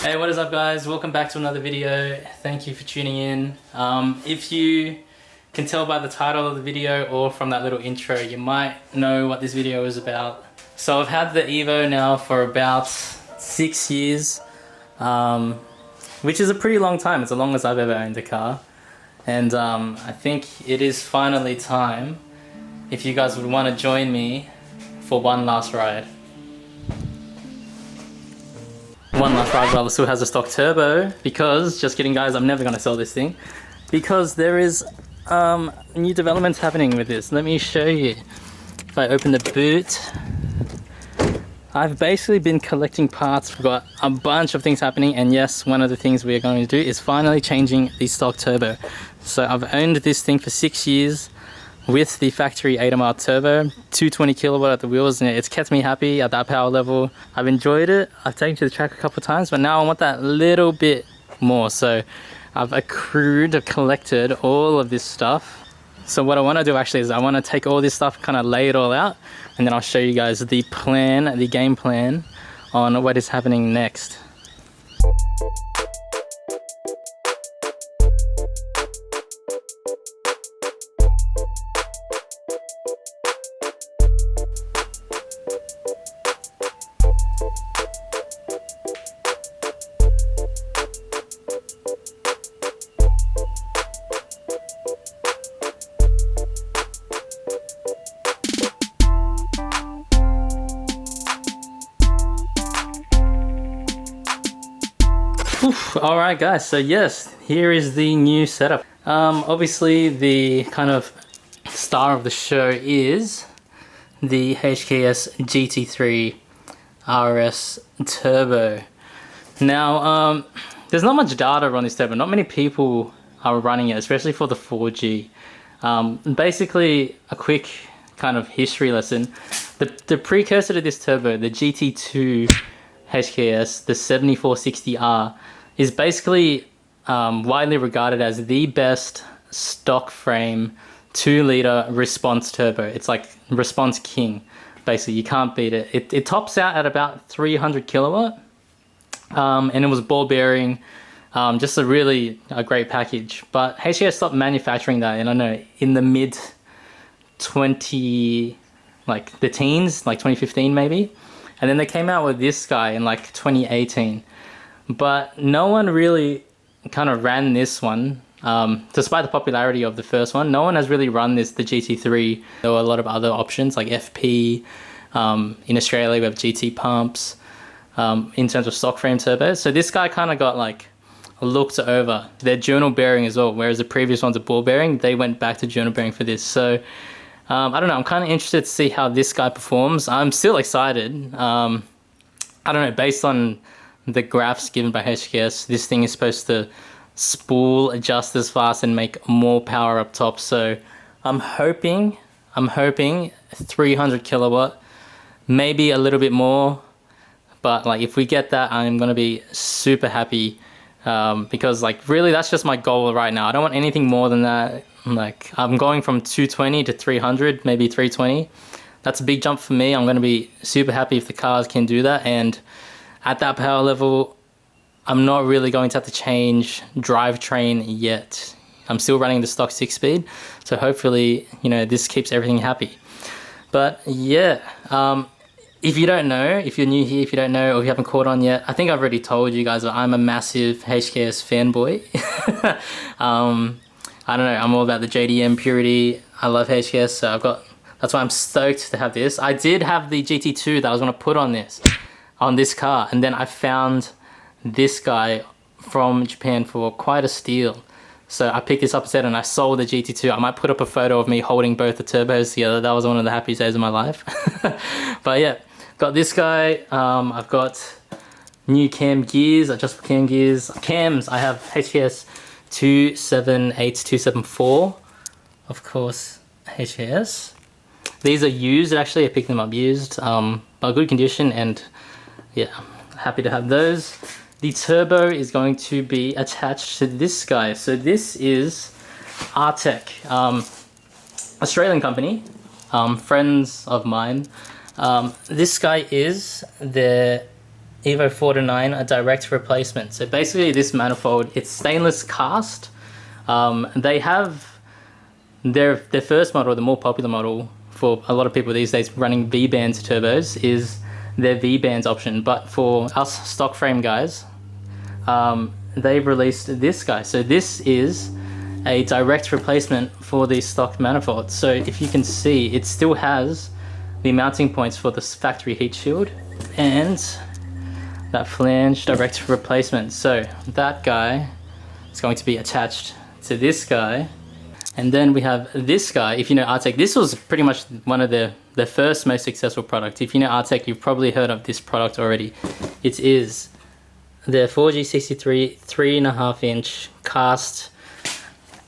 Hey, what is up guys? Welcome back to another video. Thank you for tuning in. If you can tell by the title of the video or from that little intro, you might know what this video is about. So I've had the Evo now for about 6 years, which is a pretty long time. It's the longest I've ever owned a car. And I think it is finally time if you guys would want to join me for one last ride. One last ride while it still has a stock turbo, because, just kidding guys, I'm never going to sell this thing, because there is new developments happening with this. Let me show you. If I open the boot, I've basically been collecting parts. We've got a bunch of things happening, and yes, one of the things we are going to do is finally changing the stock turbo. So I've owned this thing for 6 years with the factory 8 MR turbo, 220 kilowatt at the wheels, and it's kept me happy at that power level. I've enjoyed it. I've taken it to the track a couple of times, but now I want that little bit more. So I've collected all of this stuff. So what I want to do actually is I want to take all this stuff, kind of lay it all out, and then I'll show you guys the plan, the game plan on what is happening next. Alright guys, so yes, here is the new setup. Obviously the kind of star of the show is the HKS GT3 RS Turbo. Now, there's not much data on this turbo. Not many people are running it, especially for the 4G. Basically, a quick kind of history lesson. The precursor to this turbo, the GT2 HKS, the 7460R, is basically widely regarded as the best stock frame 2-liter response turbo. It's like response king. Basically, you can't beat it. It tops out at about 300 kilowatt, and it was ball bearing. Just a great package. But HKS stopped manufacturing that, and I know in the mid 20, like the teens, like 2015 maybe. And then they came out with this guy in like 2018. But no one really kind of ran this one. Despite the popularity of the first one, no one has really run the GT3. There were a lot of other options like FP. In Australia, we have GT pumps in terms of stock frame turbos. So this guy kind of got like looked over. They're journal bearing as well, whereas the previous ones are ball bearing. They went back to journal bearing for this. So I don't know. I'm kind of interested to see how this guy performs. I'm still excited. I don't know, based on the graphs given by HKS, this thing is supposed to spool just as fast and make more power up top. So I'm hoping 300 kilowatt, maybe a little bit more. But like if we get that, I'm gonna be super happy, because like really that's just my goal right now. I don't want anything more than that. Like I'm going from 220 to 300, maybe 320. That's a big jump for me. I'm gonna be super happy if the cars can do that. And at that power level, I'm not really going to have to change drivetrain yet. I'm still running the stock 6-speed, so hopefully, you know, this keeps everything happy. But yeah, if you don't know, if you're new here, if you don't know, or if you haven't caught on yet, I think I've already told you guys that I'm a massive HKS fanboy. I don't know, I'm all about the JDM purity. I love HKS, so that's why I'm stoked to have this. I did have the GT2 that I was going to put on this car, and then I found this guy from Japan for quite a steal. So I picked this up instead and I sold the GT2. I might put up a photo of me holding both the turbos together. That was one of the happiest days of my life. But yeah, got this guy. I've got new cam gears, adjustable cam gears. Cams, I have HKS 278, 274. Of course, HKS. These are used, actually. I picked them up used, but good condition, and yeah, happy to have those. The turbo is going to be attached to this guy. So this is ARTEC, Australian company, friends of mine. This guy is the Evo 49, a direct replacement. So basically this manifold, it's stainless cast. They have their first model, the more popular model for a lot of people these days running V-band turbos, is their V-bands option. But for us stock frame guys, they've released this guy. So this is a direct replacement for the stock manifold. So if you can see, it still has the mounting points for the factory heat shield and that flange direct replacement. So that guy is going to be attached to this guy. And then we have this guy. If you know ARTEC, this was pretty much one of their first most successful product. If you know ARTEC, you've probably heard of this product already. It is the 4G63 3.5 inch cast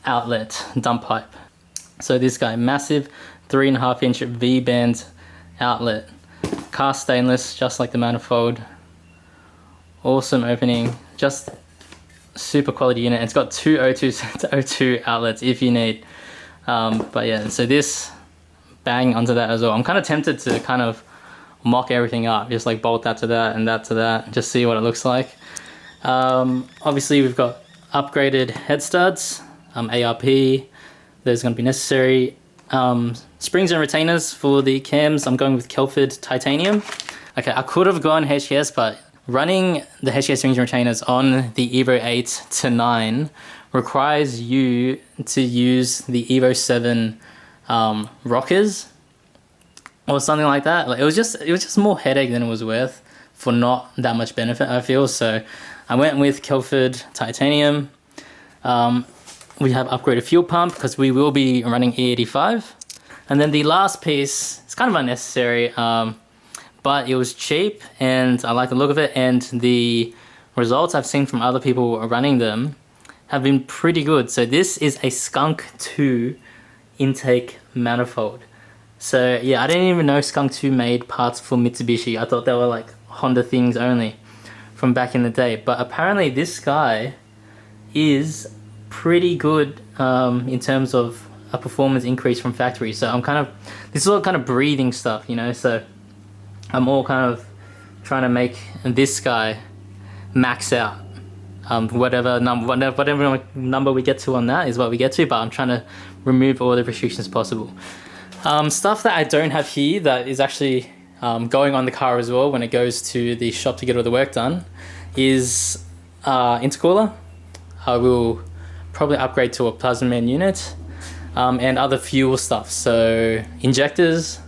outlet dump pipe. So this guy, massive 3.5 inch V-band outlet, cast stainless, just like the manifold. Awesome opening, just super quality unit. It's got two O2 outlets if you need. But yeah, so this bang onto that as well. I'm kind of tempted to kind of mock everything up, just like bolt that to that and that to that, just see what it looks like. Obviously we've got upgraded head studs, ARP, there's going to be necessary. Springs and retainers for the cams, I'm going with Kelford titanium. Okay, I could have gone HKS, but running the HKS springs and retainers on the Evo 8 to 9 requires you to use the Evo 7 rockers or something like that. Like it was just more headache than it was worth for not that much benefit, I feel. So I went with Kelford titanium. We have upgraded fuel pump because we will be running E85. And then the last piece, it's kind of unnecessary, but it was cheap and I like the look of it, and the results I've seen from other people running them have been pretty good. So this is a Skunk 2 intake manifold. So yeah, I didn't even know Skunk 2 made parts for Mitsubishi. I thought they were like Honda things only from back in the day. But apparently this guy is pretty good in terms of a performance increase from factory. So this is all kind of breathing stuff, you know, so I'm all kind of trying to make this guy max out. Whatever number we get to on that is what we get to, but I'm trying to remove all the restrictions possible. Stuff that I don't have here that is actually going on the car as well when it goes to the shop to get all the work done is intercooler. I will probably upgrade to a plasma man unit, and other fuel stuff. So injectors,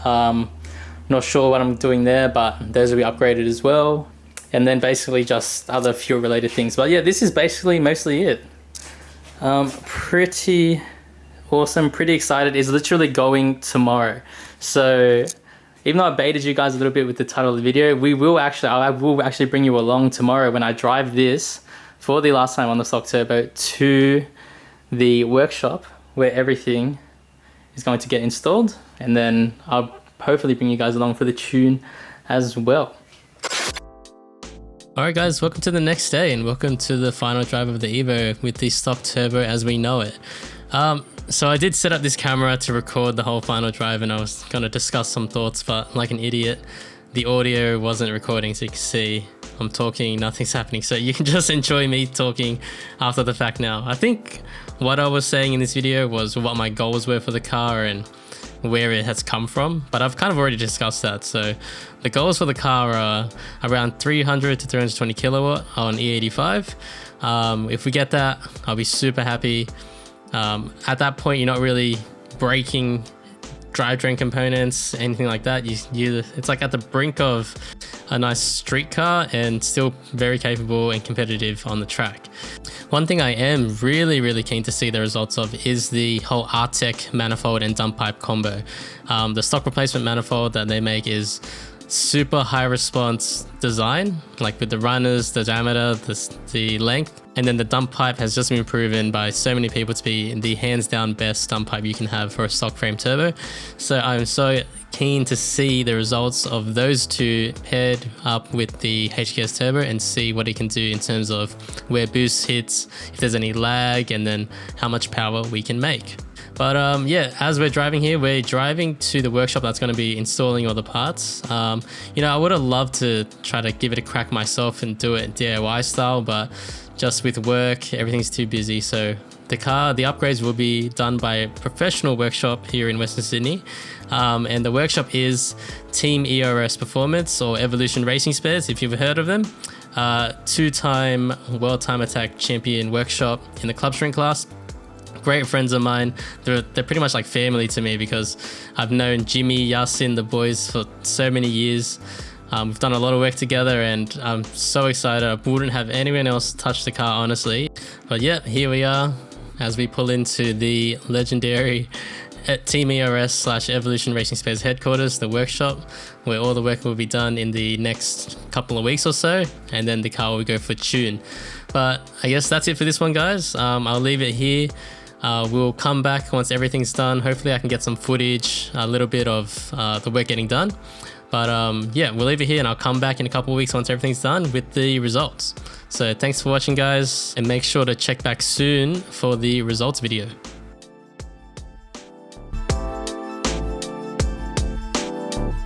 not sure what I'm doing there, but those will be upgraded as well. And then basically just other fuel related things. But yeah, this is basically mostly it. Pretty awesome, pretty excited. It's literally going tomorrow. So even though I baited you guys a little bit with the title of the video, I will actually bring you along tomorrow when I drive this for the last time on the stock turbo to the workshop where everything is going to get installed, and then I'll hopefully bring you guys along for the tune as well. Alright guys, welcome to the next day and welcome to the final drive of the Evo with the stock turbo as we know it. So I did set up this camera to record the whole final drive and I was going to discuss some thoughts, but like an idiot, the audio wasn't recording, so you can see I'm talking, nothing's happening. So you can just enjoy me talking after the fact now. I think what I was saying in this video was what my goals were for the car and where it has come from, but I've kind of already discussed that. So the goals for the car are around 300 to 320 kilowatt on E85. If we get that, I'll be super happy. At that point, you're not really breaking drivetrain components, anything like that. It's like at the brink of a nice street car and still very capable and competitive on the track. One thing I am really keen to see the results of is the whole ARTEC manifold and dump pipe combo. The stock replacement manifold that they make is super high response design, like with the runners, the diameter, the length, and then the dump pipe has just been proven by so many people to be the hands down best dump pipe you can have for a stock frame turbo. So I'm so keen to see the results of those two paired up with the HKS turbo and see what it can do in terms of where boost hits, if there's any lag, and then how much power we can make. But yeah, as we're driving here, we're driving to the workshop that's going to be installing all the parts. You know, I would have loved to try to give it a crack myself and do it DIY style, but just with work, everything's too busy. So the upgrades will be done by a professional workshop here in Western Sydney. And the workshop is Team ERS Performance, or Evolution Racing Spares, if you've heard of them. Two-time World Time Attack champion workshop in the club string class. Great friends of mine. They're pretty much like family to me, because I've known Jimmy, Yasin, the boys for so many years. We've done a lot of work together, and I'm so excited. I wouldn't have anyone else touch the car, honestly. But yeah, here we are as we pull into the legendary Team ERS / Evolution Racing Spares headquarters, the workshop, where all the work will be done in the next couple of weeks or so, and then the car will go for tune. But I guess that's it for this one, guys. I'll leave it here. We'll come back once everything's done. Hopefully I can get some footage, a little bit of the work getting done. But yeah, we'll leave it here, and I'll come back in a couple of weeks once everything's done with the results. So thanks for watching, guys, and make sure to check back soon for the results video.